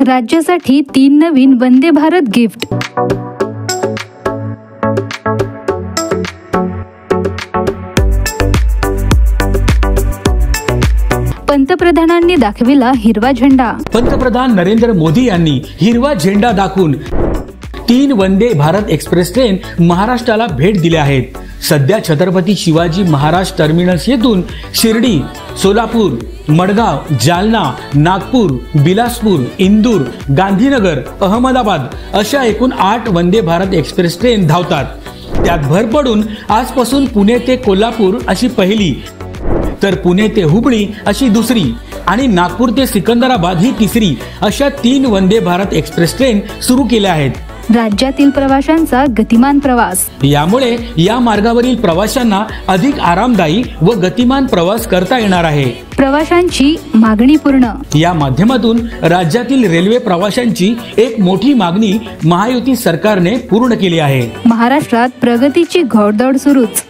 राज्यासाठी 3 नवीन वंदे भारत गिफ्ट। पंतप्रधानांनी दाखविला हिरवा झेंडा। पंतप्रधान नरेंद्र मोदी यांनी हिरवा झेंडा दाखवून 3 वंदे भारत एक्सप्रेस ट्रेन महाराष्ट्राला भेट दिल्या आहेत। सध्या छत्रपती शिवाजी महाराज टर्मिनस येथून शिर्डी, सोलापूर, मडगाव, जालना, नागपूर, बिलासपूर, इंदूर, गांधीनगर, अहमदाबाद अशा एकूण 8 वंदे भारत एक्सप्रेस ट्रेन धावतात। त्यात भर पडून आजपासून पुणे ते कोल्हापूर अशी पहिली, तर पुणे ते हुबळी अशी दुसरी आणि नागपूर ते सिकंदराबाद ही तिसरी अशा 3 वंदे भारत एक्सप्रेस ट्रेन सुरू केल्या आहेत। राज्यातील प्रवाशांचा गतिमान प्रवास। यामुळे या मार्गावरील प्रवाशांना अधिक आरामदायी व गतिमान प्रवास करता येणार आहे। प्रवाशांची मागणी पूर्ण। या माध्यमातून राज्यातील रेल्वे प्रवाशांची एक मोठी मागणी महायुती सरकारने पूर्ण केली आहे। महाराष्ट्रात प्रगतीची घोडदौड सुरूच।